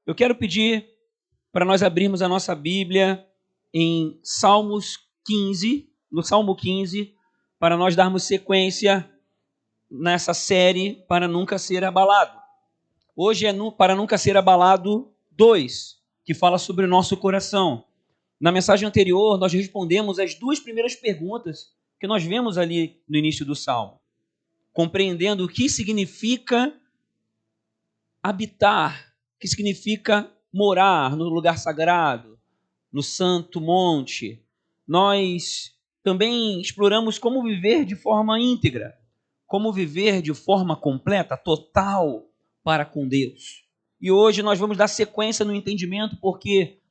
Eu quero pedir para nós abrirmos a nossa Bíblia em Salmos 15, no Salmo 15, para nós darmos sequência nessa série Para Nunca Ser Abalado. Hoje é Para Nunca Ser Abalado 2, que fala sobre o nosso coração. Na mensagem anterior, nós respondemos as duas primeiras perguntas que nós vemos ali no início do Salmo, compreendendo o que significa habitar, o que significa morar no lugar sagrado, no santo monte. Nós também exploramos como viver de forma íntegra, como viver de forma completa, total para com Deus. E hoje nós vamos dar sequência no entendimento, porque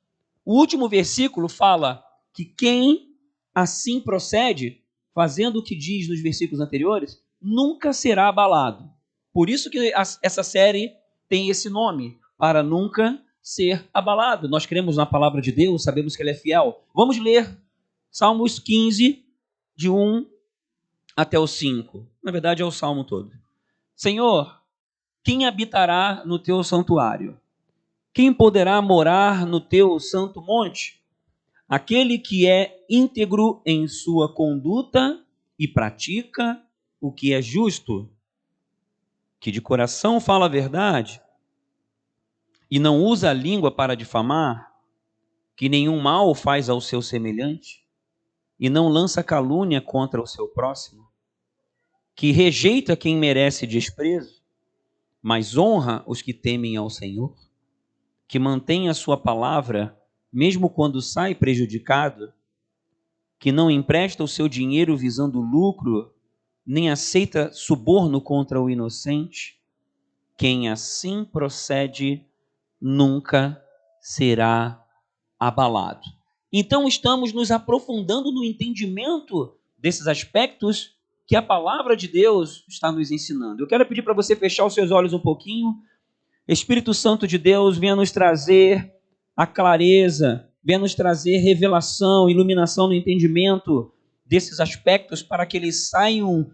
o último versículo fala que quem assim procede, fazendo o que diz nos versículos anteriores, nunca será abalado. Por isso que essa série tem esse nome, Para Nunca Ser Abalado. Nós cremos na palavra de Deus, sabemos que ela é fiel. Vamos ler Salmos 15, de 1 até o 5. Na verdade, é o Salmo todo. Senhor, quem habitará no teu santuário? Quem poderá morar no teu santo monte? Aquele que é íntegro em sua conduta e pratica o que é justo, que de coração fala a verdade e não usa a língua para difamar, que nenhum mal faz ao seu semelhante e não lança calúnia contra o seu próximo, que rejeita quem merece desprezo, mas honra os que temem ao Senhor, que mantém a sua palavra mesmo quando sai prejudicado, que não empresta o seu dinheiro visando lucro, nem aceita suborno contra o inocente. Quem assim procede nunca será abalado. Então estamos nos aprofundando no entendimento desses aspectos que a palavra de Deus está nos ensinando. Eu quero pedir para você fechar os seus olhos um pouquinho. Espírito Santo de Deus, venha nos trazer a clareza, venha nos trazer revelação, iluminação no entendimento desses aspectos para que eles saiam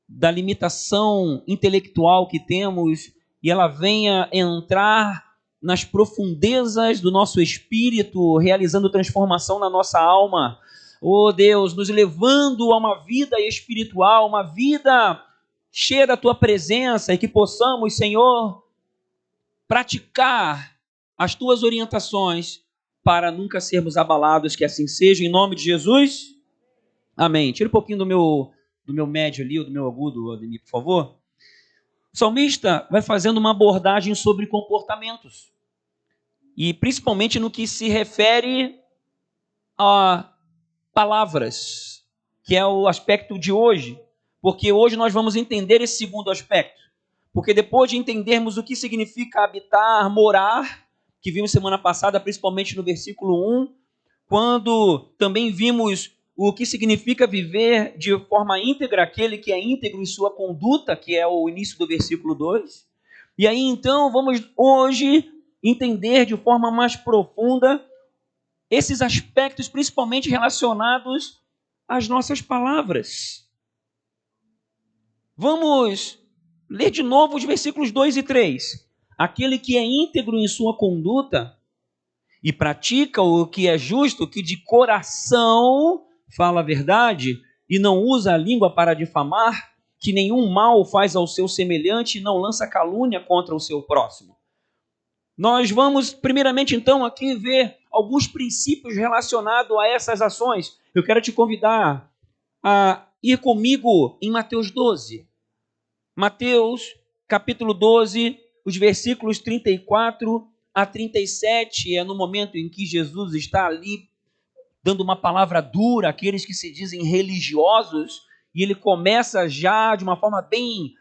da limitação intelectual que temos e ela venha entrar nas profundezas do nosso espírito, realizando transformação na nossa alma. Oh Deus, nos levando a uma vida espiritual, uma vida cheia da Tua presença e que possamos, Senhor, praticar as Tuas orientações para nunca sermos abalados, que assim seja, em nome de Jesus. Amém. Tira um pouquinho do meu médio ali, ou do meu agudo, Ademir, por favor. O salmista vai fazendo uma abordagem sobre comportamentos, e principalmente no que se refere a palavras, que é o aspecto de hoje, porque hoje nós vamos entender esse segundo aspecto, porque depois de entendermos o que significa habitar, morar, que vimos semana passada, principalmente no versículo 1, quando também vimos o que significa viver de forma íntegra, aquele que é íntegro em sua conduta, que é o início do versículo 2. E aí então vamos hoje entender de forma mais profunda esses aspectos, principalmente relacionados às nossas palavras. Vamos ler de novo os versículos 2 e 3. Aquele que é íntegro em sua conduta e pratica o que é justo, que de coração fala a verdade e não usa a língua para difamar, que nenhum mal faz ao seu semelhante e não lança calúnia contra o seu próximo. Nós vamos, primeiramente, então, aqui ver alguns princípios relacionados a essas ações. Eu quero te convidar a ir comigo em Mateus 12. Mateus, capítulo 12, os versículos 34 a 37, é no momento em que Jesus está ali dando uma palavra dura àqueles que se dizem religiosos, e ele começa já de uma forma bem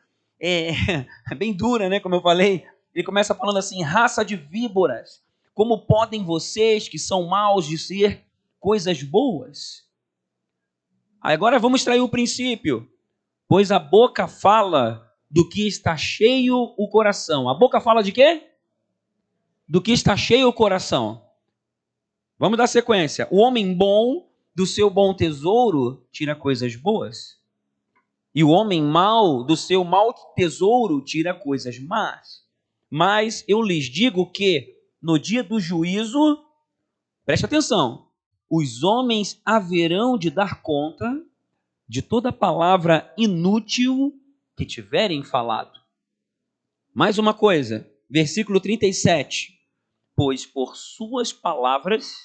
dura, né, como eu falei. Ele começa falando assim: raça de víboras, como podem vocês que são maus dizer coisas boas? Agora vamos extrair o princípio. Pois a boca fala do que está cheio o coração. A boca fala de quê? Do que está cheio o coração. Vamos dar sequência. O homem bom, do seu bom tesouro, tira coisas boas. E o homem mau, do seu mau tesouro, tira coisas más. Mas eu lhes digo que no dia do juízo, preste atenção, os homens haverão de dar conta de toda palavra inútil que tiverem falado. Mais uma coisa, versículo 37. Pois por suas palavras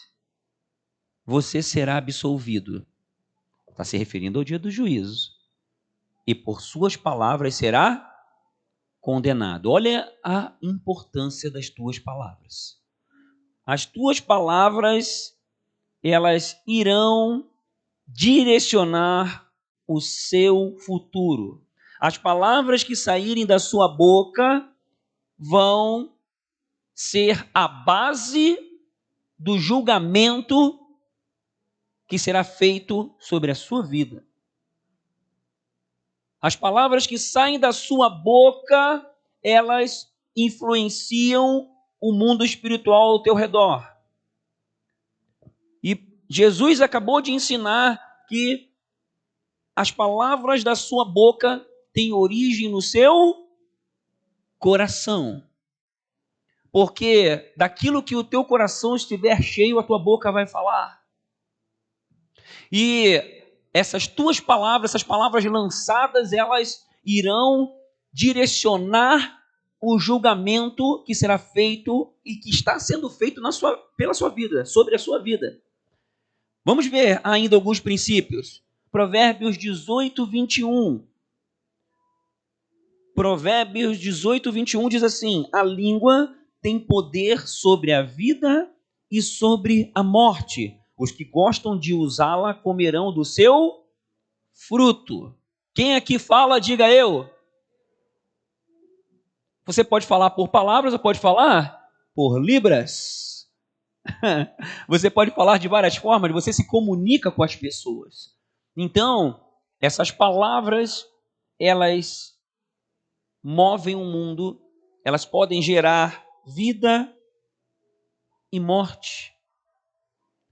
você será absolvido. Está se referindo ao dia do juízo. E por suas palavras será condenado. Olha a importância das tuas palavras. As tuas palavras, elas irão direcionar o seu futuro. As palavras que saírem da sua boca vão ser a base do julgamento que será feito sobre a sua vida. As palavras que saem da sua boca, elas influenciam o mundo espiritual ao teu redor. E Jesus acabou de ensinar que as palavras da sua boca têm origem no seu coração. Porque daquilo que o teu coração estiver cheio, a tua boca vai falar. E essas tuas palavras, essas palavras lançadas, elas irão direcionar o julgamento que será feito e que está sendo feito pela sua vida, sobre a sua vida. Vamos ver ainda alguns princípios. Provérbios 18, 21. Provérbios 18, 21 diz assim: a língua tem poder sobre a vida e sobre a morte. Os que gostam de usá-la comerão do seu fruto. Quem aqui fala, diga eu. Você pode falar por palavras ou pode falar por libras. Você pode falar de várias formas, você se comunica com as pessoas. Então, essas palavras, elas movem o mundo, elas podem gerar vida e morte.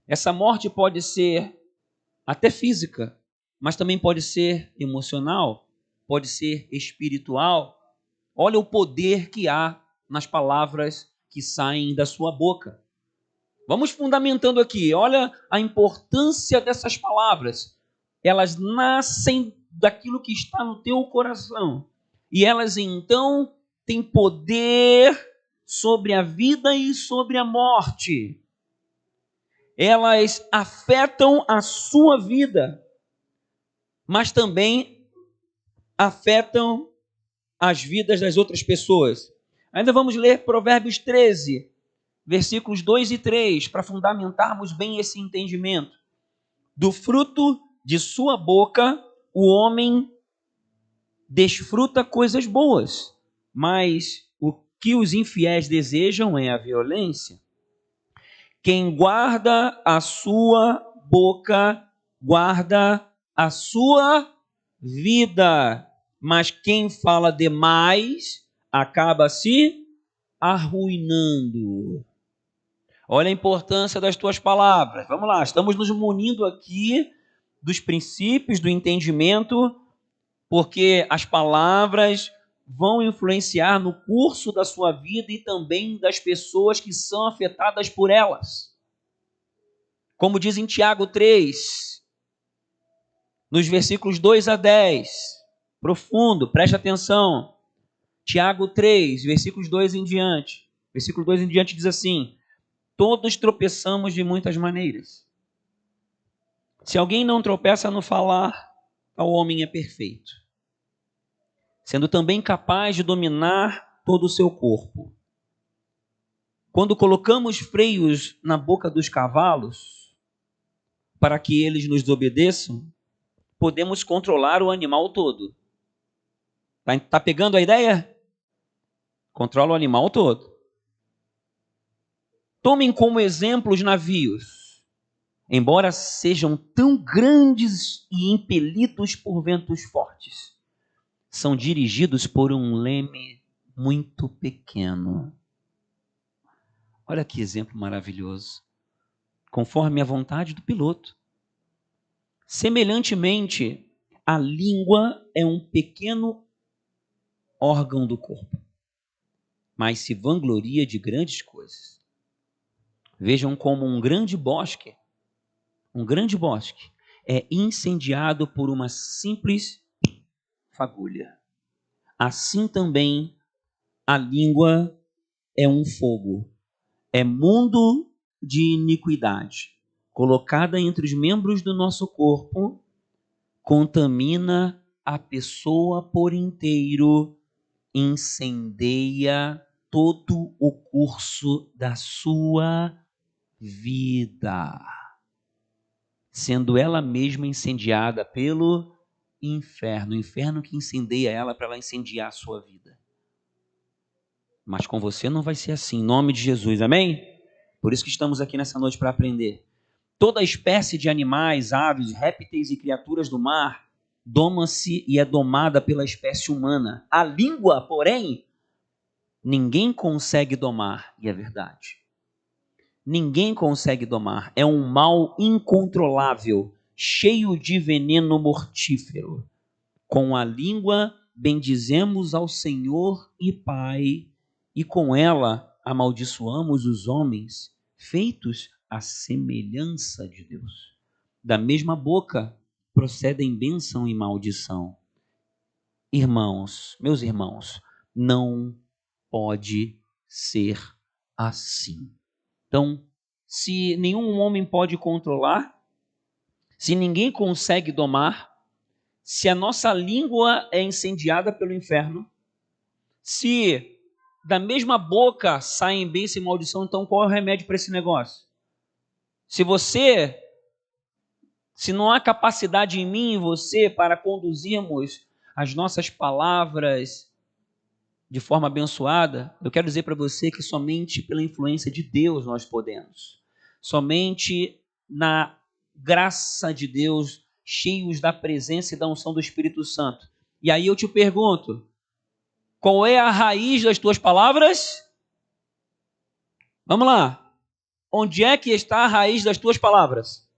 Essa morte pode ser até física, mas também pode ser emocional, pode ser espiritual. Olha o poder que há nas palavras que saem da sua boca. Vamos fundamentando aqui, olha a importância dessas palavras. Elas nascem daquilo que está no teu coração. E elas então têm poder sobre a vida e sobre a morte. Elas afetam a sua vida, mas também afetam as vidas das outras pessoas. Ainda vamos ler Provérbios 13, versículos 2 e 3, para fundamentarmos bem esse entendimento. Do fruto de sua boca, o homem desfruta coisas boas, mas o que os infiéis desejam é a violência. Quem guarda a sua boca, guarda a sua vida, mas quem fala demais acaba se arruinando. Olha a importância das tuas palavras. Vamos lá, estamos nos munindo aqui dos princípios, do entendimento, porque as palavras vão influenciar no curso da sua vida e também das pessoas que são afetadas por elas. Como diz em Tiago 3, nos versículos 2 a 10, profundo, preste atenção. Tiago 3, versículos 2 em diante. Versículo 2 em diante diz assim: todos tropeçamos de muitas maneiras. Se alguém não tropeça no falar, o homem é perfeito, sendo também capaz de dominar todo o seu corpo. Quando colocamos freios na boca dos cavalos, para que eles nos obedeçam, podemos controlar o animal todo. Tá pegando a ideia? Controla o animal todo. Tomem como exemplo os navios. Embora sejam tão grandes e impelidos por ventos fortes, são dirigidos por um leme muito pequeno. Olha que exemplo maravilhoso. Conforme a vontade do piloto. Semelhantemente, a língua é um pequeno órgão do corpo. mas se vangloria de grandes coisas. Vejam como um grande bosque é incendiado por uma simples fagulha. Assim também a língua é um fogo, é mundo de iniquidade, colocada entre os membros do nosso corpo, contamina a pessoa por inteiro, incendeia todo o curso da sua vida, sendo ela mesma incendiada pelo inferno, o inferno que incendeia ela para ela incendiar a sua vida. Mas com você não vai ser assim, em nome de Jesus, amém? Por isso que estamos aqui nessa noite para aprender. Toda espécie de animais, aves, répteis e criaturas do mar doma-se e é domada pela espécie humana. A língua, porém, ninguém consegue domar, e é verdade. Ninguém consegue domar. É um mal incontrolável, cheio de veneno mortífero. Com a língua bendizemos ao Senhor e Pai, e com ela amaldiçoamos os homens, feitos à semelhança de Deus. Da mesma boca procedem bênção e maldição. Irmãos, meus irmãos, não pode ser assim. Então, se nenhum homem pode controlar, se ninguém consegue domar, se a nossa língua é incendiada pelo inferno, se da mesma boca saem bênção e maldição, então qual é o remédio para esse negócio? Se não há capacidade em mim e você para conduzirmos as nossas palavras de forma abençoada, eu quero dizer para você que somente pela influência de Deus nós podemos. Somente na graça de Deus, cheios da presença e da unção do Espírito Santo. E aí eu te pergunto, qual é a raiz das tuas palavras? Vamos lá. Onde é que está a raiz das tuas palavras?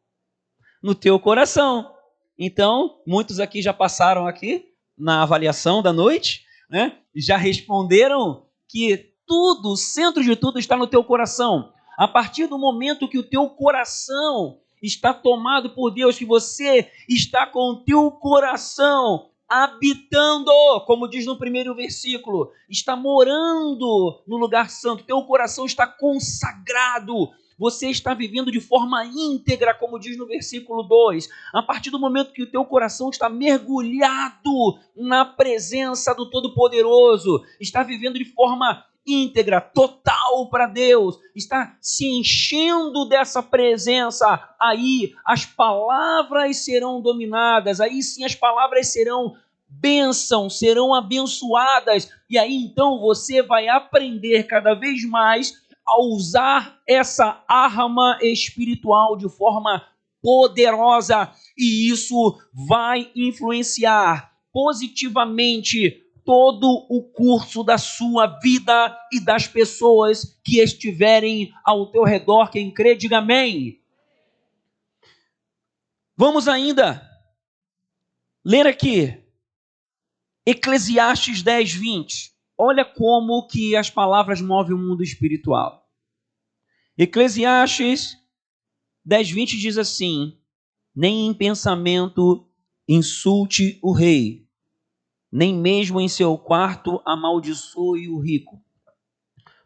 No teu coração. Então, muitos aqui já passaram aqui na avaliação da noite, né? Já responderam que tudo, o centro de tudo está no teu coração. A partir do momento que o teu coração está tomado por Deus, que você está com o teu coração habitando, como diz no primeiro versículo, está morando no lugar santo, teu coração está consagrado, você está vivendo de forma íntegra, como diz no versículo 2. A partir do momento que o teu coração está mergulhado na presença do Todo-Poderoso, está vivendo de forma íntegra, total para Deus, está se enchendo dessa presença, aí as palavras serão dominadas, aí sim as palavras serão bênçãos, serão abençoadas, e aí então você vai aprender cada vez mais a usar essa arma espiritual de forma poderosa, e isso vai influenciar positivamente todo o curso da sua vida e das pessoas que estiverem ao teu redor. Quem crê, diga amém. Vamos ainda ler aqui Eclesiastes 10:20. Olha como que as palavras movem o mundo espiritual. Eclesiastes 10:20 diz assim: nem em pensamento insulte o rei, nem mesmo em seu quarto amaldiçoe o rico,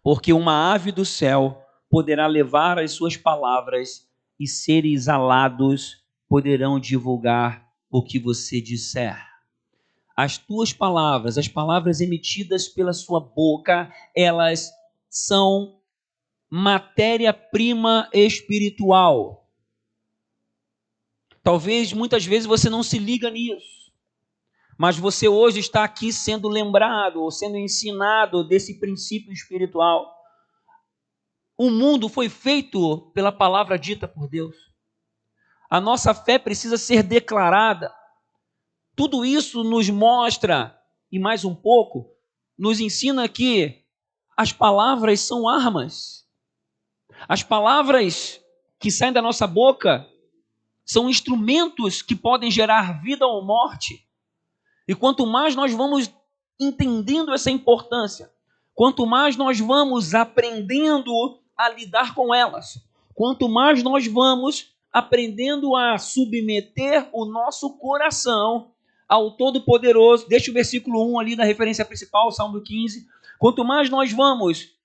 porque uma ave do céu poderá levar as suas palavras, e seres alados poderão divulgar o que você disser. As tuas palavras, as palavras emitidas pela sua boca, elas são matéria-prima espiritual. Talvez muitas vezes você não se liga nisso, mas você hoje está aqui sendo lembrado ou sendo ensinado desse princípio espiritual. O mundo foi feito pela palavra dita por Deus. A nossa fé precisa ser declarada. Tudo isso nos mostra, e mais um pouco, nos ensina que as palavras são armas. As palavras que saem da nossa boca são instrumentos que podem gerar vida ou morte. E quanto mais nós vamos entendendo essa importância, quanto mais nós vamos aprendendo a lidar com elas, quanto mais nós vamos aprendendo a submeter o nosso coração ao Todo-Poderoso. Deixa o versículo 1 ali da referência principal, Salmo 15. Quanto mais nós vamos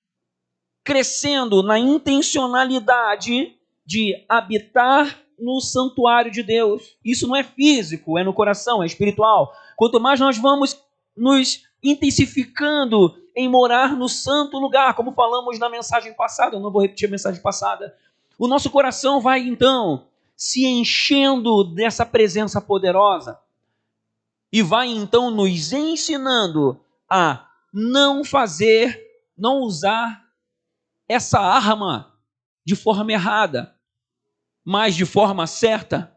crescendo na intencionalidade de habitar no santuário de Deus. Isso não é físico, é no coração, é espiritual. Quanto mais nós vamos nos intensificando em morar no santo lugar, como falamos na mensagem passada, eu não vou repetir a mensagem passada, o nosso coração vai então se enchendo dessa presença poderosa e vai então nos ensinando a não usar essa arma de forma errada, mas de forma certa.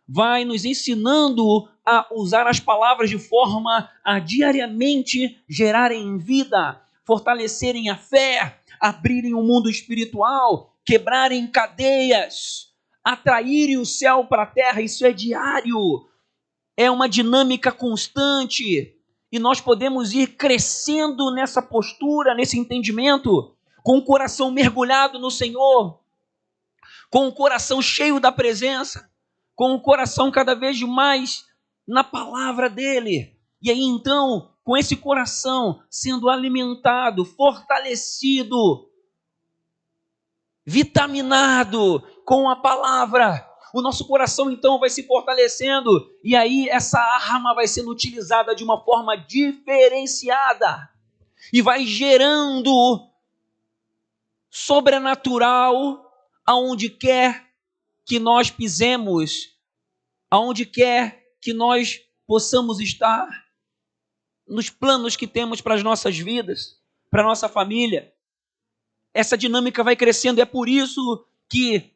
Vai nos ensinando a usar as palavras de forma a diariamente gerarem vida, fortalecerem a fé, abrirem o mundo espiritual, quebrarem cadeias, atraírem o céu para a terra. Isso é diário, é uma dinâmica constante, e nós podemos ir crescendo nessa postura, nesse entendimento, com o coração mergulhado no Senhor, com o coração cheio da presença, com o coração cada vez mais na palavra dele. E aí então, com esse coração sendo alimentado, fortalecido, vitaminado com a palavra, o nosso coração então vai se fortalecendo, e aí essa arma vai sendo utilizada de uma forma diferenciada e vai gerando sobrenatural aonde quer que nós pisemos, aonde quer que nós possamos estar, nos planos que temos para as nossas vidas, para a nossa família. Essa dinâmica vai crescendo, é por isso que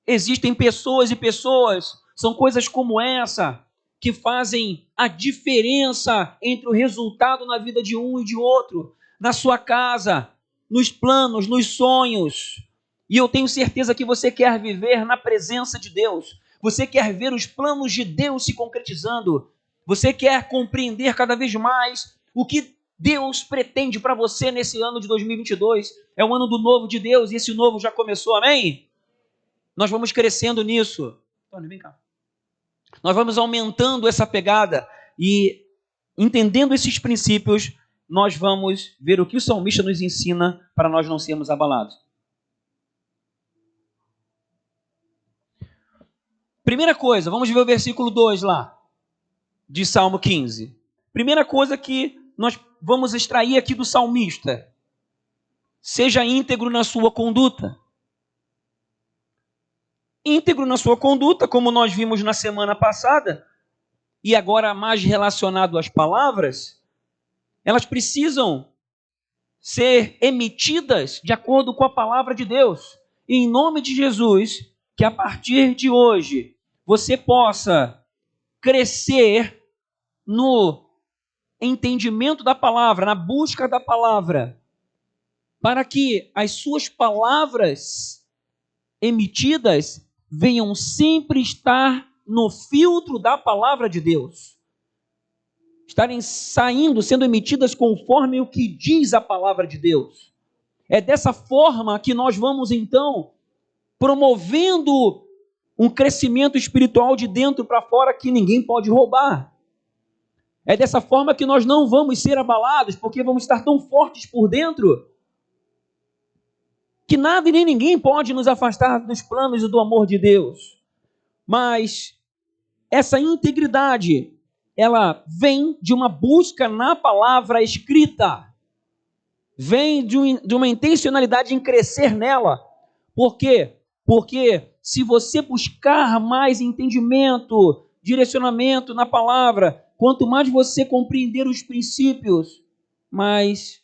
existem pessoas e pessoas, são coisas como essa, que fazem a diferença entre o resultado na vida de um e de outro, na sua casa, nos planos, nos sonhos. E eu tenho certeza que você quer viver na presença de Deus, você quer ver os planos de Deus se concretizando, você quer compreender cada vez mais o que Deus pretende para você nesse ano de 2022. É o ano do novo de Deus, e esse novo já começou, amém? Nós vamos crescendo nisso. Tony, vem cá. Nós vamos aumentando essa pegada e, entendendo esses princípios, nós vamos ver o que o salmista nos ensina para nós não sermos abalados. Primeira coisa, vamos ver o versículo 2 lá, de Salmo 15. Primeira coisa que nós vamos extrair aqui do salmista: seja íntegro na sua conduta. Íntegro na sua conduta, como nós vimos na semana passada, e agora mais relacionado às palavras, elas precisam ser emitidas de acordo com a palavra de Deus. E em nome de Jesus, que a partir de hoje você possa crescer no entendimento da palavra, na busca da palavra, para que as suas palavras emitidas venham sempre estar no filtro da palavra de Deus, estarem saindo, sendo emitidas conforme o que diz a palavra de Deus. É dessa forma que nós vamos então promovendo um crescimento espiritual de dentro para fora que ninguém pode roubar. É dessa forma que nós não vamos ser abalados, porque vamos estar tão fortes por dentro que nada e nem ninguém pode nos afastar dos planos e do amor de Deus. Mas essa integridade, ela vem de uma busca na palavra escrita, vem de uma intencionalidade em crescer nela. Por quê? Porque se você buscar mais entendimento, direcionamento na palavra, quanto mais você compreender os princípios, mais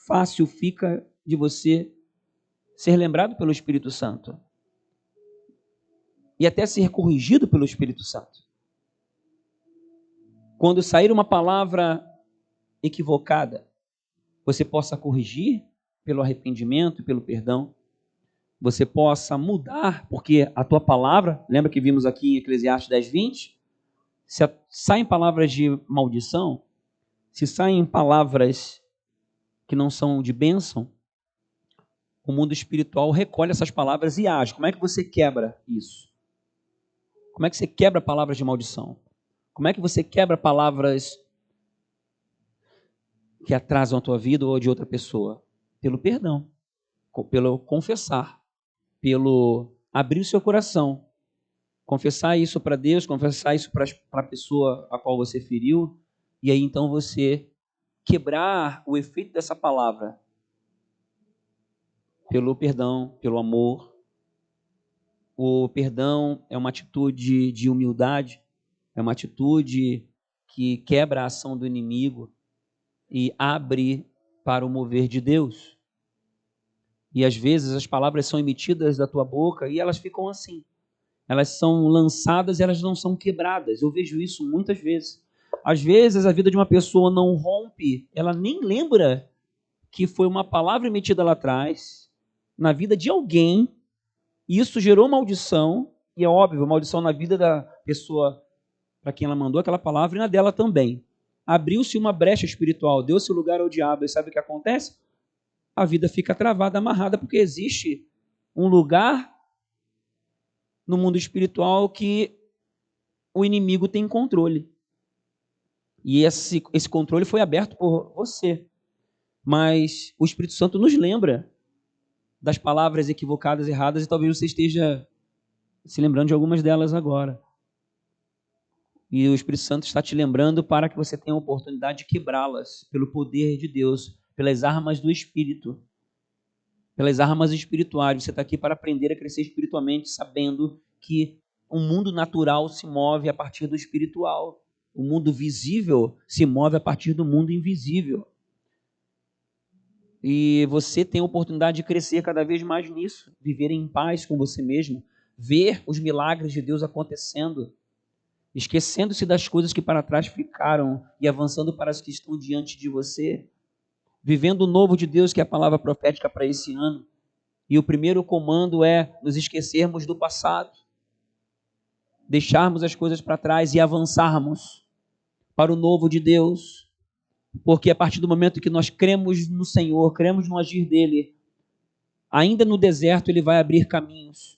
fácil fica de você ser lembrado pelo Espírito Santo e até ser corrigido pelo Espírito Santo. Quando sair uma palavra equivocada, você possa corrigir pelo arrependimento e pelo perdão. Você possa mudar, porque a tua palavra, lembra que vimos aqui em Eclesiastes 10:20? Se saem palavras de maldição, se saem palavras que não são de bênção, o mundo espiritual recolhe essas palavras e age. Como é que você quebra isso? Como é que você quebra palavras de maldição? Como é que você quebra palavras que atrasam a tua vida ou de outra pessoa? Pelo perdão, pelo confessar, pelo abrir o seu coração, confessar isso para Deus, confessar isso para a pessoa a qual você feriu, e aí então você quebrar o efeito dessa palavra pelo perdão, pelo amor. O perdão é uma atitude de humildade, é uma atitude que quebra a ação do inimigo e abre para o mover de Deus. E às vezes as palavras são emitidas da tua boca e elas ficam assim. Elas são lançadas e elas não são quebradas. Eu vejo isso muitas vezes. Às vezes a vida de uma pessoa não rompe, ela nem lembra que foi uma palavra emitida lá atrás, na vida de alguém, e isso gerou maldição, e é óbvio, maldição na vida da pessoa para quem ela mandou aquela palavra e na dela também. Abriu-se uma brecha espiritual, deu-se lugar ao diabo, e sabe o que acontece? A vida fica travada, amarrada, porque existe um lugar no mundo espiritual que o inimigo tem controle. E esse controle foi aberto por você. Mas o Espírito Santo nos lembra das palavras equivocadas, erradas, e talvez você esteja se lembrando de algumas delas agora. E o Espírito Santo está te lembrando para que você tenha a oportunidade de quebrá-las pelo poder de Deus, pelas armas do Espírito, pelas armas espirituais. Você está aqui para aprender a crescer espiritualmente, sabendo que o mundo natural se move a partir do espiritual. O mundo visível se move a partir do mundo invisível. E você tem a oportunidade de crescer cada vez mais nisso, viver em paz com você mesmo, ver os milagres de Deus acontecendo, esquecendo-se das coisas que para trás ficaram e avançando para as que estão diante de você, vivendo o novo de Deus, que é a palavra profética para esse ano. E o primeiro comando é nos esquecermos do passado, deixarmos as coisas para trás e avançarmos para o novo de Deus. Porque a partir do momento que nós cremos no Senhor, cremos no agir dele, ainda no deserto ele vai abrir caminhos.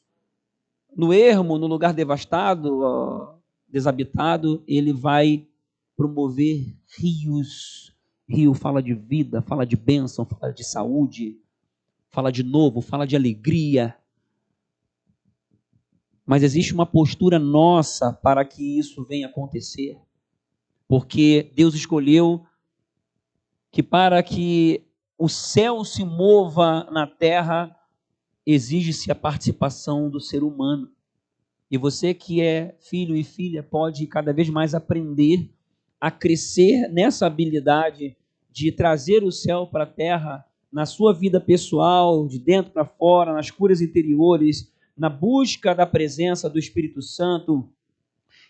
No ermo, no lugar devastado, desabitado, ele vai promover rios. Rio fala de vida, fala de bênção, fala de saúde, fala de novo, fala de alegria. Mas existe uma postura nossa para que isso venha acontecer. Porque Deus escolheu que para que o céu se mova na terra, exige-se a participação do ser humano. E você que é filho e filha pode cada vez mais aprender a crescer nessa habilidade de trazer o céu para a terra na sua vida pessoal, de dentro para fora, nas curas interiores, na busca da presença do Espírito Santo.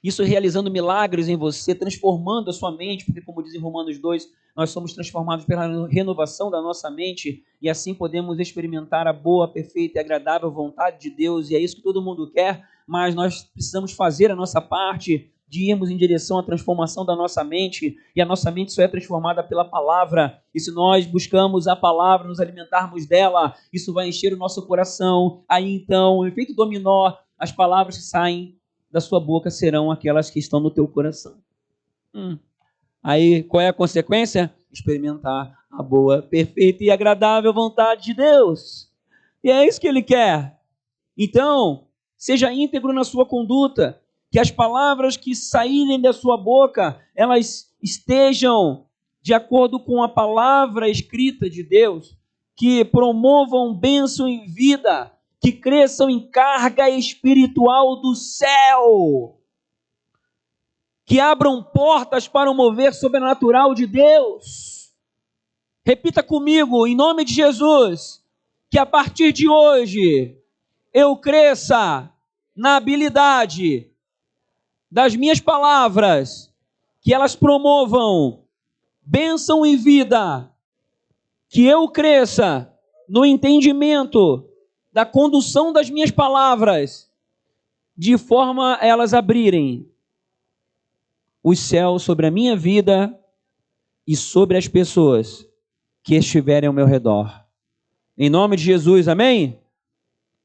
Isso realizando milagres em você, transformando a sua mente, porque como diz em Romanos 2, nós somos transformados pela renovação da nossa mente e assim podemos experimentar a boa, perfeita e agradável vontade de Deus, e é isso que todo mundo quer, mas nós precisamos fazer a nossa parte de irmos em direção à transformação da nossa mente, e a nossa mente só é transformada pela palavra, e se nós buscamos a palavra, nos alimentarmos dela, isso vai encher o nosso coração, aí então, o efeito dominó, as palavras que saem da sua boca serão aquelas que estão no teu coração. Aí, qual é a consequência? Experimentar a boa, perfeita e agradável vontade de Deus. E é isso que Ele quer. Então, seja íntegro na sua conduta, que as palavras que saírem da sua boca, elas estejam de acordo com a palavra escrita de Deus, que promovam bênção em vida, que cresçam em carga espiritual do céu, que abram portas para o mover sobrenatural de Deus. Repita comigo, em nome de Jesus, que a partir de hoje eu cresça na habilidade das minhas palavras, que elas promovam bênção em vida, que eu cresça no entendimento da condução das minhas palavras, de forma a elas abrirem os céus sobre a minha vida e sobre as pessoas que estiverem ao meu redor. Em nome de Jesus, amém?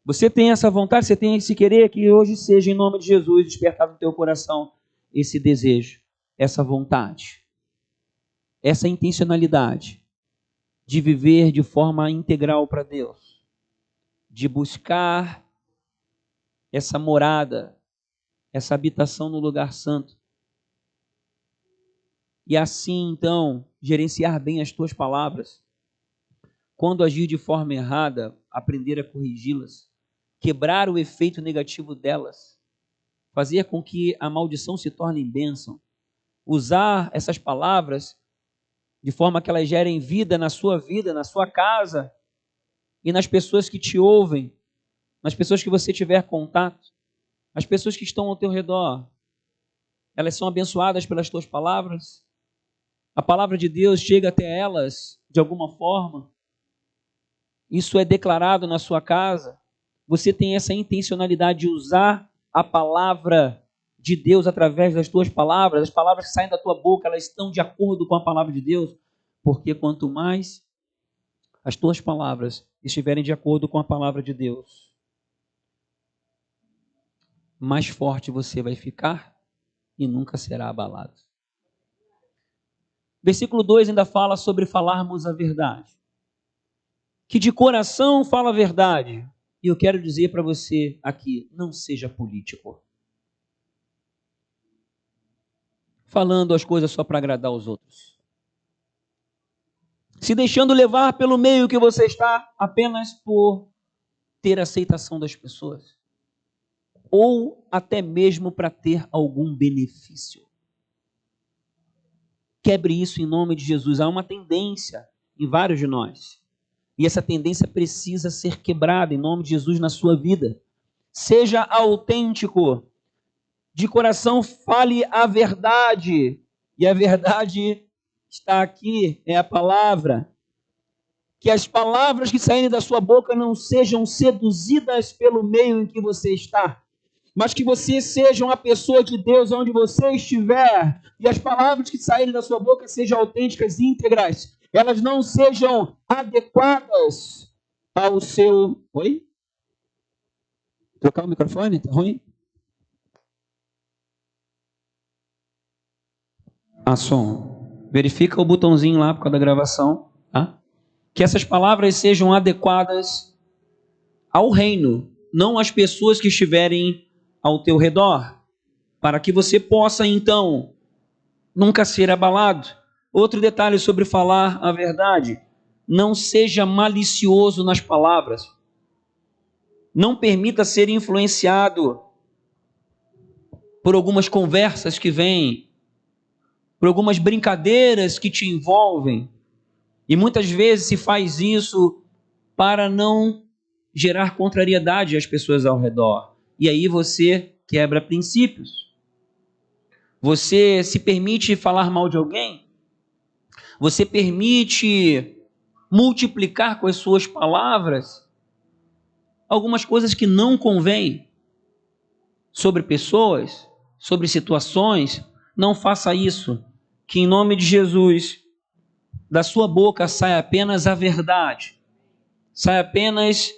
Você tem essa vontade, você tem esse querer, que hoje seja em nome de Jesus despertado no teu coração esse desejo, essa vontade, essa intencionalidade de viver de forma integral para Deus, de buscar essa morada, essa habitação no lugar santo. E assim, então, gerenciar bem as tuas palavras. Quando agir de forma errada, aprender a corrigi-las, quebrar o efeito negativo delas, fazer com que a maldição se torne bênção, usar essas palavras de forma que elas gerem vida, na sua casa e nas pessoas que te ouvem, nas pessoas que você tiver contato, as pessoas que estão ao teu redor. Elas são abençoadas pelas tuas palavras. A palavra de Deus chega até elas de alguma forma. Isso é declarado na sua casa. Você tem essa intencionalidade de usar a palavra de Deus através das tuas palavras. As palavras que saem da tua boca, elas estão de acordo com a palavra de Deus. Porque quanto mais as tuas palavras estiverem de acordo com a palavra de Deus, mais forte você vai ficar e nunca será abalado. Versículo 2 ainda fala sobre falarmos a verdade. Que de coração fala a verdade. E eu quero dizer para você aqui, não seja político. Falando as coisas só para agradar os outros. Se deixando levar pelo meio que você está, apenas por ter aceitação das pessoas. Ou até mesmo para ter algum benefício. Quebre isso em nome de Jesus. Há uma tendência em vários de nós. E essa tendência precisa ser quebrada em nome de Jesus na sua vida. Seja autêntico. De coração fale a verdade. E a verdade está aqui, é a palavra. Que as palavras que saírem da sua boca não sejam seduzidas pelo meio em que você está, mas que você seja uma pessoa de Deus onde você estiver, e as palavras que saírem da sua boca sejam autênticas e íntegras, elas não sejam adequadas ao seu... Oi? Trocar o microfone? Tá ruim? Som. Verifica o botãozinho lá por causa da gravação, tá? Que essas palavras sejam adequadas ao reino, não às pessoas que estiverem ao teu redor, para que você possa, então, nunca ser abalado. Outro detalhe sobre falar a verdade: não seja malicioso nas palavras. Não permita ser influenciado por algumas conversas que vêm, por algumas brincadeiras que te envolvem. E muitas vezes se faz isso para não gerar contrariedade às pessoas ao redor. E aí você quebra princípios. Você se permite falar mal de alguém? Você permite multiplicar com as suas palavras algumas coisas que não convêm sobre pessoas, sobre situações? Não faça isso. Que em nome de Jesus, da sua boca saia apenas a verdade, saia apenas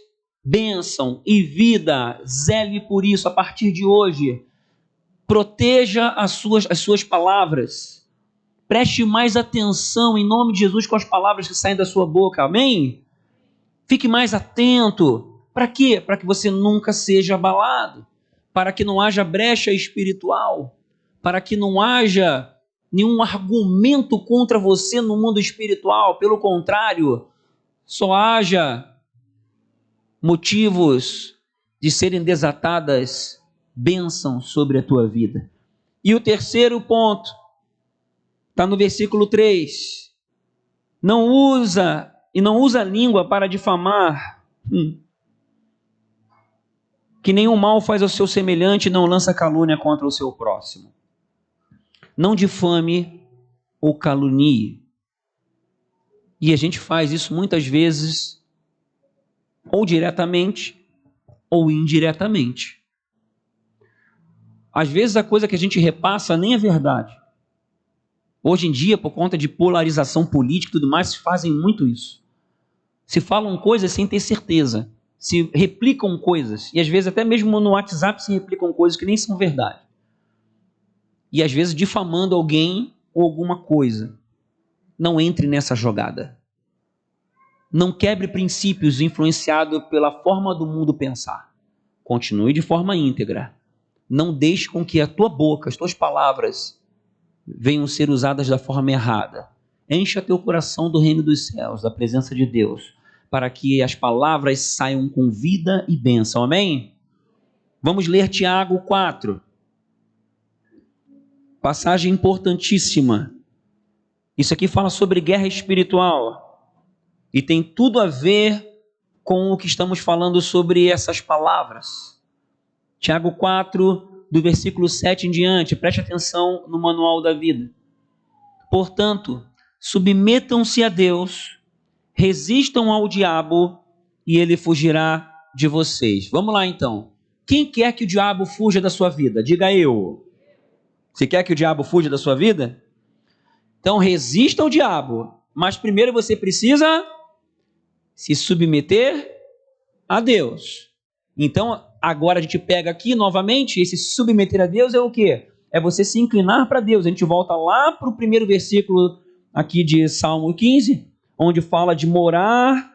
bênção e vida. Zele por isso a partir de hoje. Proteja as suas palavras. Preste mais atenção em nome de Jesus com as palavras que saem da sua boca. Amém? Fique mais atento. Para quê? Para que você nunca seja abalado. Para que não haja brecha espiritual. Para que não haja nenhum argumento contra você no mundo espiritual. Pelo contrário, só haja motivos de serem desatadas bênçãos sobre a tua vida. E o terceiro ponto está no versículo 3. Não usa a língua para difamar. Que nenhum mal faz ao seu semelhante, não lança calúnia contra o seu próximo. Não difame ou calunie. E a gente faz isso muitas vezes, ou diretamente, ou indiretamente. Às vezes a coisa que a gente repassa nem é verdade. Hoje em dia, por conta de polarização política e tudo mais, se fazem muito isso. Se falam coisas sem ter certeza. Se replicam coisas. E às vezes até mesmo no WhatsApp se replicam coisas que nem são verdade. E às vezes difamando alguém ou alguma coisa. Não entre nessa jogada. Não quebre princípios influenciados pela forma do mundo pensar. Continue de forma íntegra. Não deixe com que a tua boca, as tuas palavras, venham ser usadas da forma errada. Encha teu coração do reino dos céus, da presença de Deus, para que as palavras saiam com vida e bênção. Amém? Vamos ler Tiago 4. Passagem importantíssima. Isso aqui fala sobre guerra espiritual. E tem tudo a ver com o que estamos falando sobre essas palavras. Tiago 4, do versículo 7 em diante. Preste atenção no manual da vida. Portanto, submetam-se a Deus, resistam ao diabo e ele fugirá de vocês. Vamos lá então. Quem quer que o diabo fuja da sua vida? Diga eu. Você quer que o diabo fuja da sua vida? Então resista ao diabo. Mas primeiro você precisa se submeter a Deus. Então agora a gente pega aqui novamente, esse submeter a Deus é o quê? É você se inclinar para Deus. A gente volta lá para o primeiro versículo aqui de Salmo 15, onde fala de morar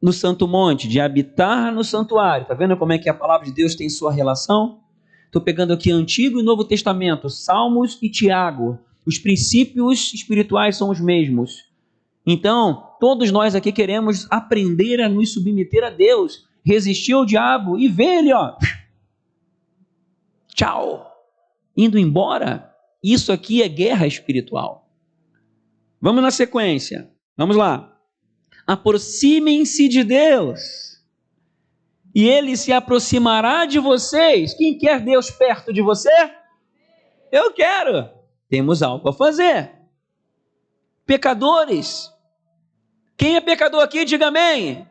no santo monte, de habitar no santuário. Está vendo como é que a palavra de Deus tem sua relação? Estou pegando aqui Antigo e Novo Testamento, Salmos e Tiago. Os princípios espirituais são os mesmos. Então, todos nós aqui queremos aprender a nos submeter a Deus, resistir ao diabo e ver ele, ó, tchau, indo embora. Isso aqui é guerra espiritual. Vamos na sequência. Vamos lá. Aproximem-se de Deus e Ele se aproximará de vocês. Quem quer Deus perto de você? Eu quero. Temos algo a fazer. Pecadores. Quem é pecador aqui? Diga amém.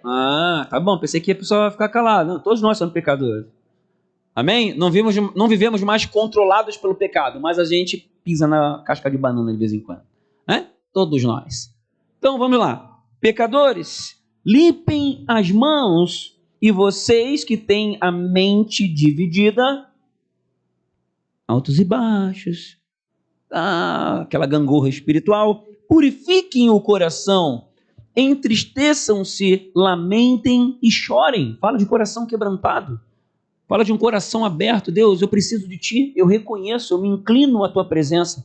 Ah, tá bom. Pensei que a pessoa vai ficar calada. Não, todos nós somos pecadores. Amém? Não vivemos mais controlados pelo pecado, mas a gente pisa na casca de banana de vez em quando. Todos nós. Então vamos lá. Pecadores, limpem as mãos, e vocês que têm a mente dividida, altos e baixos, aquela gangorra espiritual, purifiquem o coração, entristeçam-se, lamentem e chorem. Fala de coração quebrantado. Fala de um coração aberto. Deus, eu preciso de Ti, eu reconheço, eu me inclino à Tua presença.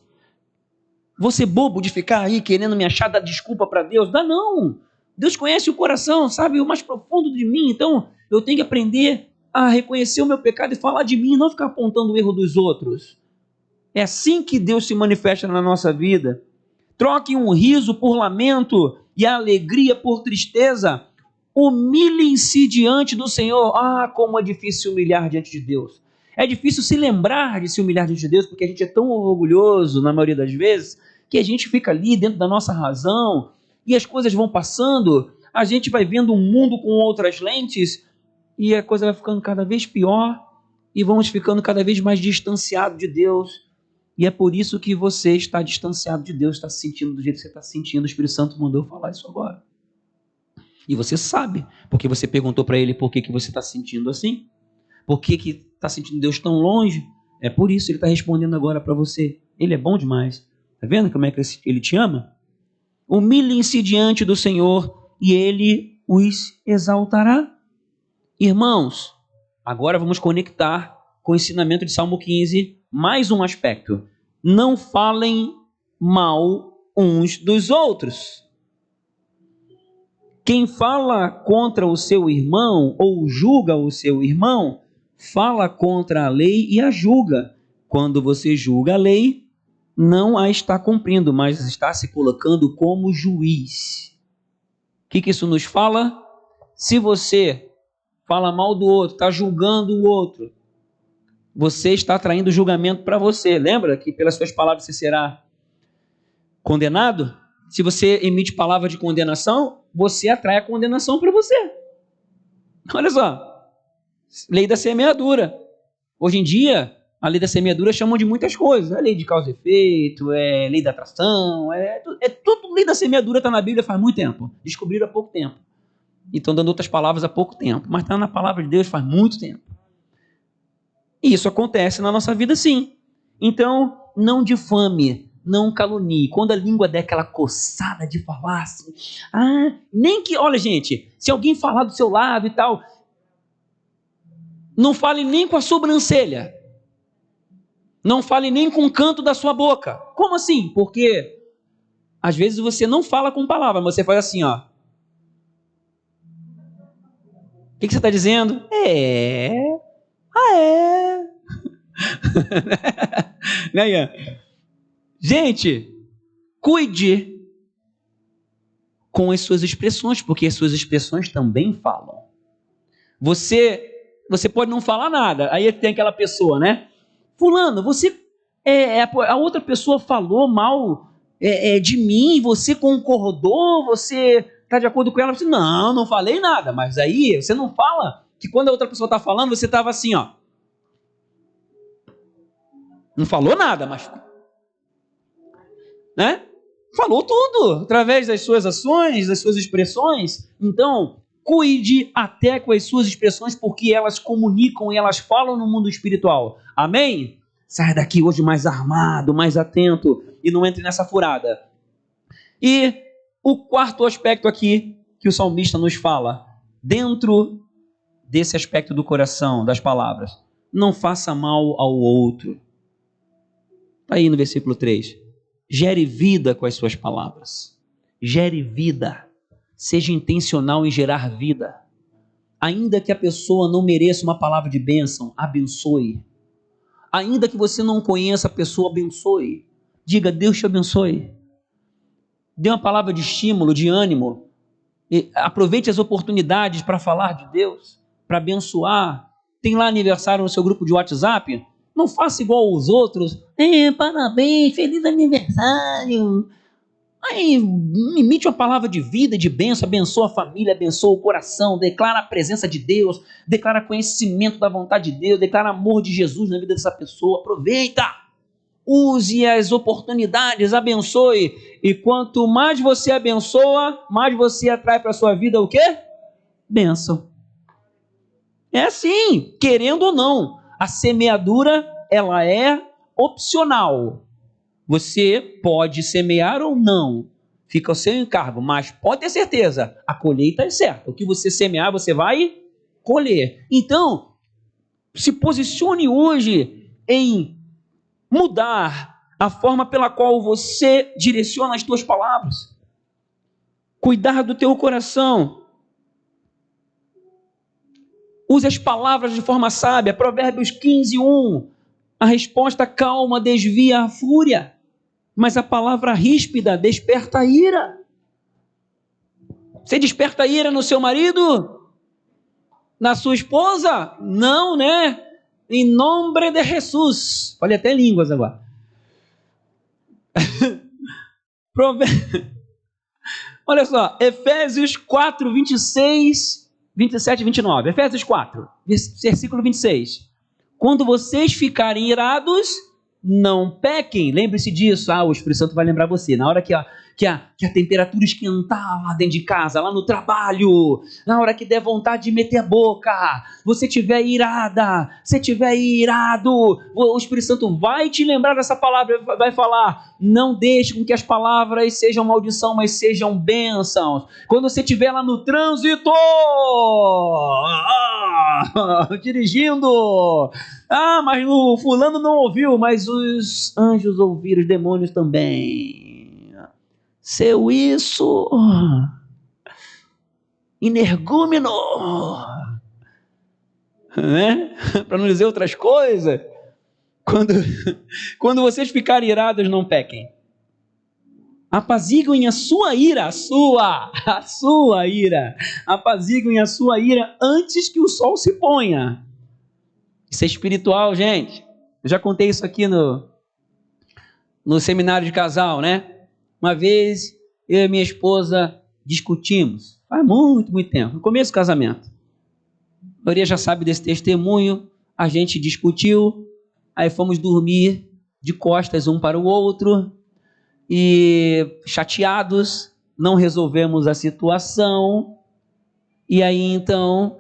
Você bobo de ficar aí querendo me achar, dar desculpa para Deus? Dá não. Deus conhece o coração, sabe o mais profundo de mim. Então eu tenho que aprender a reconhecer o meu pecado e falar de mim, não ficar apontando o erro dos outros. É assim que Deus se manifesta na nossa vida. Troque um riso por lamento e a alegria por tristeza. Humilhem-se diante do Senhor. Como é difícil se humilhar diante de Deus. É difícil se lembrar de se humilhar diante de Deus, porque a gente é tão orgulhoso, na maioria das vezes, que a gente fica ali dentro da nossa razão, e as coisas vão passando, a gente vai vendo um mundo com outras lentes, e a coisa vai ficando cada vez pior, e vamos ficando cada vez mais distanciados de Deus. E é por isso que você está distanciado de Deus, está se sentindo do jeito que você está se sentindo. O Espírito Santo mandou eu falar isso agora. E você sabe, porque você perguntou para ele por que você está se sentindo assim. Por que está sentindo Deus tão longe? É por isso, ele está respondendo agora para você. Ele é bom demais. Está vendo como é que ele te ama? Humilhem-se diante do Senhor e Ele os exaltará. Irmãos, agora vamos conectar com o ensinamento de Salmo 15 mais um aspecto. Não falem mal uns dos outros. Quem fala contra o seu irmão ou julga o seu irmão, fala contra a lei e a julga. Quando você julga a lei, não a está cumprindo, mas está se colocando como juiz. O que isso nos fala? Se você fala mal do outro, está julgando o outro, você está traindo julgamento para você. Lembra que pelas suas palavras você será condenado? Se você emite palavra de condenação, você atrai a condenação para você. Olha só. Lei da semeadura. Hoje em dia, A lei da semeadura chamam de muitas coisas. É lei de causa e efeito, é lei da atração, tudo lei da semeadura, está na Bíblia faz muito tempo. Descobriram há pouco tempo. E estão dando outras palavras há pouco tempo. Mas está na palavra de Deus faz muito tempo. E isso acontece na nossa vida sim. Então, não difame, não calunie. Quando a língua der aquela coçada de falar assim, nem que, olha gente, se alguém falar do seu lado e tal, não fale nem com a sobrancelha. Não fale nem com o canto da sua boca. Como assim? Porque às vezes você não fala com palavra, você faz assim, ó. O que você está dizendo? Né, Ian? Gente, cuide com as suas expressões, porque as suas expressões também falam. Você pode não falar nada, aí tem aquela pessoa, né? Fulano, a outra pessoa falou mal de mim, você concordou, você está de acordo com ela? Você, não falei nada, mas aí você não fala que quando a outra pessoa está falando, você estava assim, ó. Não falou nada, mas... né? Falou tudo, através das suas ações, das suas expressões. Então, cuide até com as suas expressões, porque elas comunicam e elas falam no mundo espiritual. Amém? Saia daqui hoje mais armado, mais atento e não entre nessa furada. E o quarto aspecto aqui que o salmista nos fala, dentro desse aspecto do coração, das palavras, não faça mal ao outro. Está aí no versículo 3. Gere vida com as suas palavras. Gere vida. Seja intencional em gerar vida. Ainda que a pessoa não mereça uma palavra de bênção, abençoe. Ainda que você não conheça a pessoa, abençoe. Diga, Deus te abençoe. Dê uma palavra de estímulo, de ânimo. E aproveite as oportunidades para falar de Deus, para abençoar. Tem lá aniversário no seu grupo de WhatsApp? Não faça igual aos outros. Parabéns, feliz aniversário. Aí, emite uma palavra de vida, de bênção, abençoa a família, abençoa o coração, declara a presença de Deus, declara conhecimento da vontade de Deus, declara amor de Jesus na vida dessa pessoa. Aproveita, use as oportunidades, abençoe. E quanto mais você abençoa, mais você atrai para a sua vida o quê? Bênção. É assim, querendo ou não. A semeadura, ela é opcional. Você pode semear ou não, fica ao seu encargo, mas pode ter certeza, a colheita é certa. O que você semear, você vai colher. Então, se posicione hoje em mudar a forma pela qual você direciona as suas palavras. Cuidar do teu coração. Use as palavras de forma sábia. Provérbios 15:1. A resposta calma desvia a fúria, mas a palavra ríspida desperta a ira. Você desperta a ira no seu marido? Na sua esposa? Não, né? Em nome de Jesus. Falei até línguas agora. Olha só, Efésios 4, 26, 27 e 29. Efésios 4, versículo 26. Quando vocês ficarem irados, não pequem. Lembre-se disso. O Espírito Santo vai lembrar você. Na hora que a temperatura esquentar lá dentro de casa, lá no trabalho, na hora que der vontade de meter a boca, você estiver irada, você estiver irado, o Espírito Santo vai te lembrar dessa palavra, vai falar, não deixe com que as palavras sejam maldição, mas sejam bênçãos. Quando você estiver lá no trânsito, dirigindo, mas o fulano não ouviu, mas os anjos ouviram, os demônios também. Seu isso, energúmeno, né? Para não dizer outras coisas. Quando vocês ficarem irados, não pequem. Apaziguem a sua ira, a sua ira. Apaziguem a sua ira antes que o sol se ponha. Isso é espiritual, gente. Eu já contei isso aqui no seminário de casal, né? Uma vez, eu e minha esposa discutimos, faz muito, muito tempo, no começo do casamento. A maioria já sabe desse testemunho, a gente discutiu, Aí fomos dormir de costas um para o outro e chateados, não resolvemos a situação. E aí então,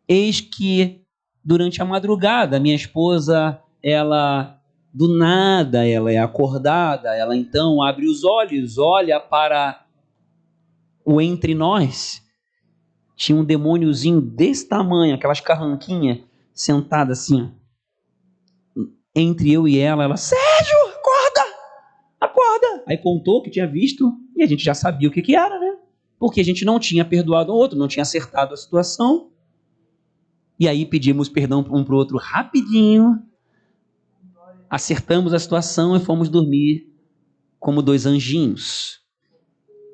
eis que durante a madrugada, minha esposa, ela do nada, ela é acordada, ela então abre os olhos, olha para o entre nós. Tinha um demôniozinho desse tamanho, aquelas carranquinhas, sentada assim, ó, entre eu e ela, Sérgio, acorda, acorda. Aí contou o que tinha visto e a gente já sabia o que era, né? Porque a gente não tinha perdoado o outro, não tinha acertado a situação. E aí pedimos perdão um para o outro rapidinho, acertamos a situação e fomos dormir como dois anjinhos.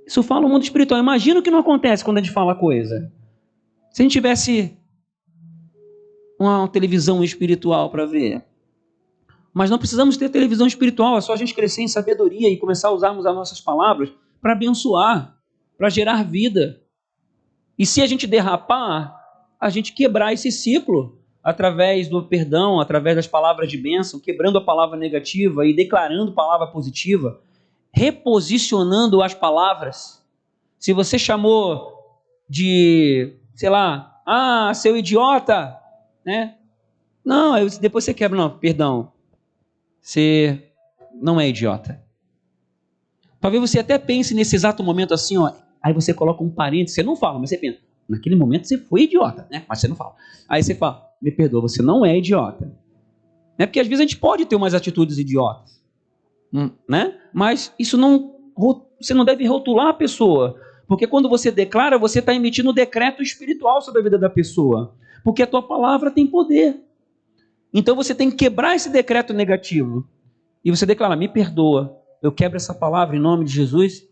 Isso fala o mundo espiritual. Imagina o que não acontece quando a gente fala coisa. Se a gente tivesse uma televisão espiritual para ver. Mas não precisamos ter televisão espiritual, é só a gente crescer em sabedoria e começar a usarmos as nossas palavras para abençoar, para gerar vida. E se a gente derrapar, a gente quebrar esse ciclo através do perdão, através das palavras de bênção, quebrando a palavra negativa e declarando palavra positiva, reposicionando as palavras. Se você chamou de, sei lá, seu idiota, né? Não, depois você quebra, não, perdão. Você não é idiota. Talvez você até pense nesse exato momento assim, ó. Aí você coloca um parênteses, você não fala, mas você pensa, naquele momento você foi idiota, né? Mas você não fala. Aí você fala, me perdoa, você não é idiota. Né? Porque às vezes a gente pode ter umas atitudes idiotas, né? Mas isso não, você não deve rotular a pessoa. Porque quando você declara, você está emitindo um decreto espiritual sobre a vida da pessoa. Porque a tua palavra tem poder. Então você tem que quebrar esse decreto negativo. E você declara, me perdoa. Eu quebro essa palavra em nome de Jesus.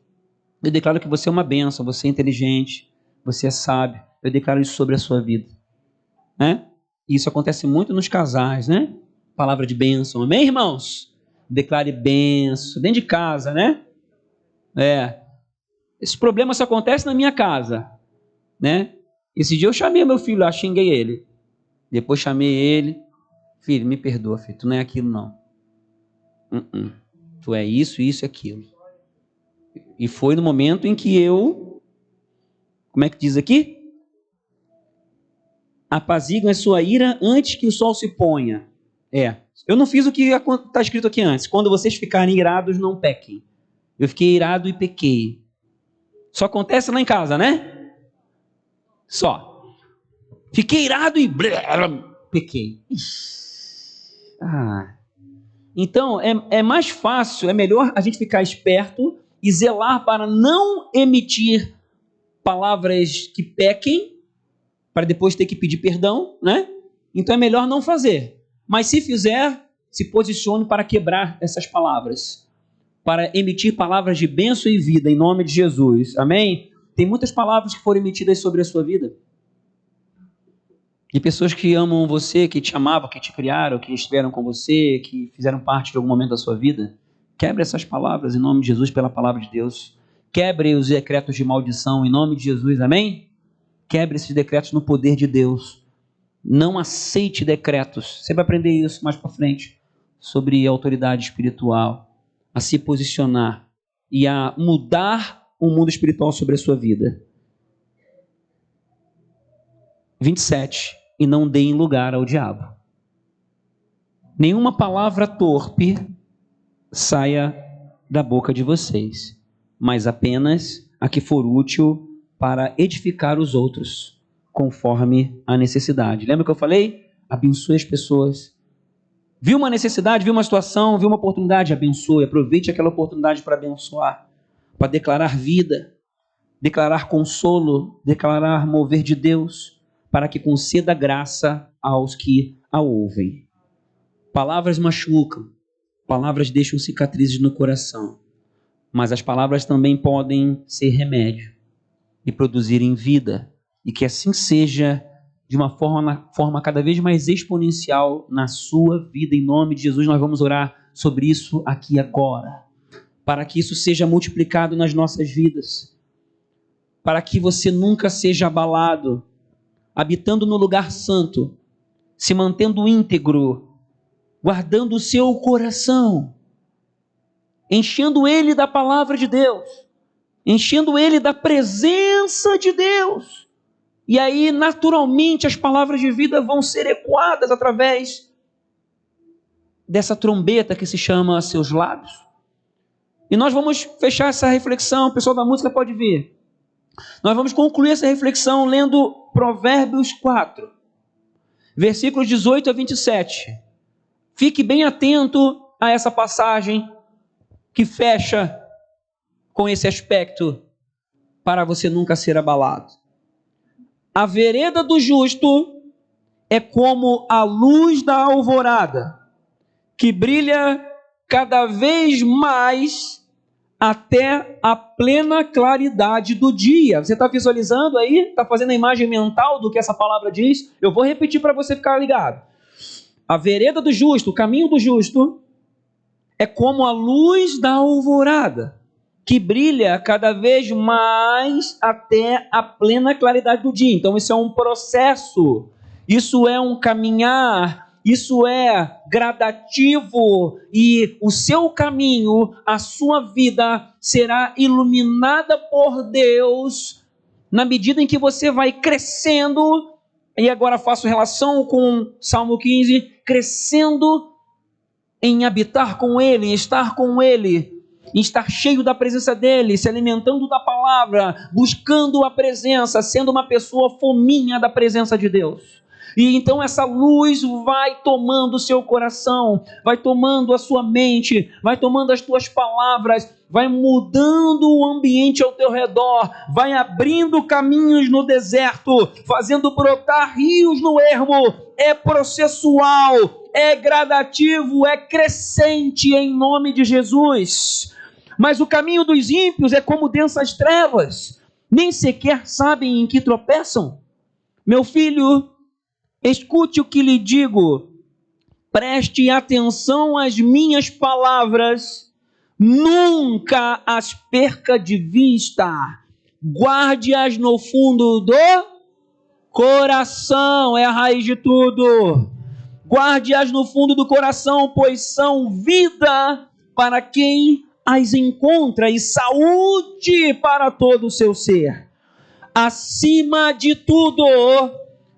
Eu declaro que você é uma bênção, você é inteligente, você é sábio. Eu declaro isso sobre a sua vida. Né? E isso acontece muito nos casais, né? Palavra de bênção. Amém, irmãos? Declare bênção. Dentro de casa, né? Esse problema só acontece na minha casa. Né? Esse dia eu chamei meu filho lá, xinguei ele. Depois chamei ele. Filho, me perdoa, filho. Tu não é aquilo, não. Tu é isso, isso e aquilo. E foi no momento em que eu, como é que diz aqui? Apaziguem a sua ira antes que o sol se ponha. Eu não fiz o que está escrito aqui antes. Quando vocês ficarem irados, não pequem. Eu fiquei irado e pequei. Só acontece lá em casa, né? Só. Fiquei irado e pequei. Então, é mais fácil, é melhor a gente ficar esperto e zelar para não emitir palavras que pequem, para depois ter que pedir perdão, né? Então é melhor não fazer. Mas se fizer, se posicione para quebrar essas palavras, para emitir palavras de bênção e vida em nome de Jesus. Amém? Tem muitas palavras que foram emitidas sobre a sua vida. De pessoas que amam você, que te amavam, que te criaram, que estiveram com você, que fizeram parte de algum momento da sua vida. Quebre essas palavras em nome de Jesus pela palavra de Deus. Quebre os decretos de maldição em nome de Jesus, amém? Quebre esses decretos no poder de Deus. Não aceite decretos. Você vai aprender isso mais para frente, sobre a autoridade espiritual, a se posicionar e a mudar o mundo espiritual sobre a sua vida. 27. E não deem lugar ao diabo. Nenhuma palavra torpe saia da boca de vocês, mas apenas a que for útil para edificar os outros, conforme a necessidade. Lembra que eu falei? Abençoe as pessoas. Viu uma necessidade, viu uma situação, viu uma oportunidade, abençoe. Aproveite aquela oportunidade para abençoar, para declarar vida, declarar consolo, declarar mover de Deus, para que conceda graça aos que a ouvem. Palavras machucam, palavras deixam cicatrizes no coração, mas as palavras também podem ser remédio e produzirem vida, e que assim seja de uma forma cada vez mais exponencial na sua vida. Em nome de Jesus, nós vamos orar sobre isso aqui agora, para que isso seja multiplicado nas nossas vidas, para que você nunca seja abalado, habitando no lugar santo, se mantendo íntegro, guardando o seu coração, enchendo ele da palavra de Deus, enchendo ele da presença de Deus. E aí, naturalmente, as palavras de vida vão ser ecoadas através dessa trombeta que se chama seus lábios. E nós vamos fechar essa reflexão, o pessoal da música pode vir. Nós vamos concluir essa reflexão lendo Provérbios 4, versículos 18 a 27. Fique bem atento a essa passagem que fecha com esse aspecto para você nunca ser abalado. A vereda do justo é como a luz da alvorada, que brilha cada vez mais até a plena claridade do dia. Você está visualizando aí? Está fazendo a imagem mental do que essa palavra diz? Eu vou repetir para você ficar ligado. A vereda do justo, o caminho do justo, é como a luz da alvorada, que brilha cada vez mais até a plena claridade do dia. Então isso é um processo, isso é um caminhar, isso é gradativo, e o seu caminho, a sua vida será iluminada por Deus na medida em que você vai crescendo. E agora faço relação com Salmo 15, crescendo em habitar com Ele, em estar com Ele, em estar cheio da presença dEle, se alimentando da palavra, buscando a presença, sendo uma pessoa fominha da presença de Deus. E então essa luz vai tomando o seu coração, vai tomando a sua mente, vai tomando as tuas palavras, vai mudando o ambiente ao teu redor, vai abrindo caminhos no deserto, fazendo brotar rios no ermo. É processual, é gradativo, é crescente em nome de Jesus. Mas o caminho dos ímpios é como densas trevas, nem sequer sabem em que tropeçam. Meu filho, escute o que lhe digo, preste atenção às minhas palavras, nunca as perca de vista, guarde-as no fundo do coração, é a raiz de tudo. Guarde-as no fundo do coração, pois são vida para quem as encontra e saúde para todo o seu ser. Acima de tudo,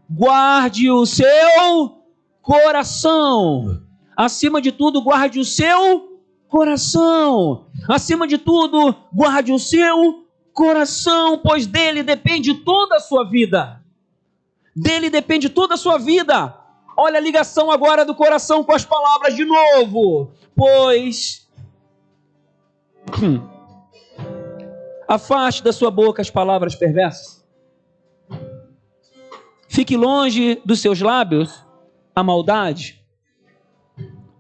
guarde o seu coração. Acima de tudo, guarde o seu coração. Acima de tudo, guarde o seu coração, pois dele depende toda a sua vida. Dele depende toda a sua vida. Olha a ligação agora do coração com as palavras de novo. Pois afaste da sua boca as palavras perversas. Fique longe dos seus lábios a maldade.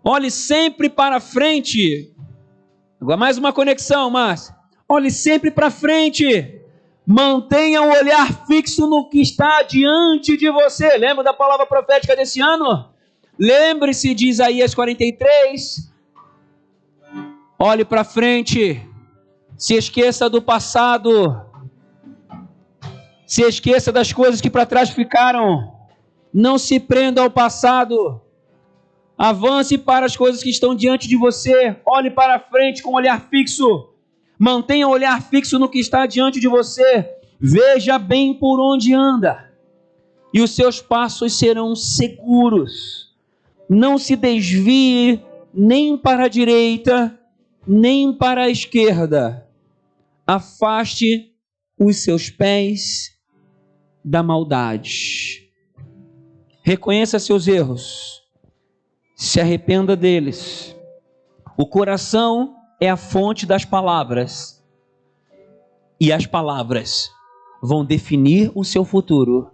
Olhe sempre para frente. Agora mais uma conexão, Márcio. Olhe sempre para frente. Mantenha o olhar fixo no que está diante de você. Lembra da palavra profética desse ano? Lembre-se de Isaías 43. Olhe para frente. Se esqueça do passado. Se esqueça das coisas que para trás ficaram. Não se prenda ao passado. Avance para as coisas que estão diante de você. Olhe para frente com o olhar fixo. Mantenha o olhar fixo no que está diante de você. Veja bem por onde anda. E os seus passos serão seguros. Não se desvie nem para a direita, nem para a esquerda. Afaste os seus pés da maldade. Reconheça seus erros. Se arrependa deles. O coração é a fonte das palavras. E as palavras vão definir o seu futuro.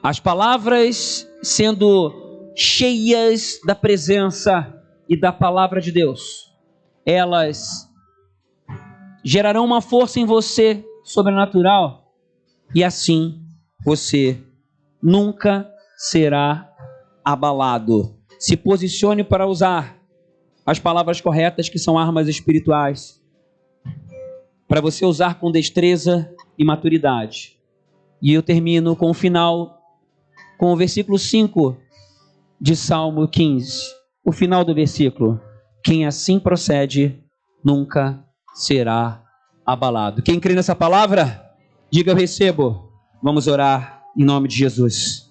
As palavras sendo cheias da presença e da palavra de Deus, elas gerarão uma força em você sobrenatural. E assim você nunca será abalado. Se posicione para usar as palavras corretas, que são armas espirituais, para você usar com destreza e maturidade. E eu termino com o final, com o versículo 5 de Salmo 15, o final do versículo: quem assim procede nunca será abalado. Quem crê nessa palavra, diga eu recebo. Vamos orar em nome de Jesus.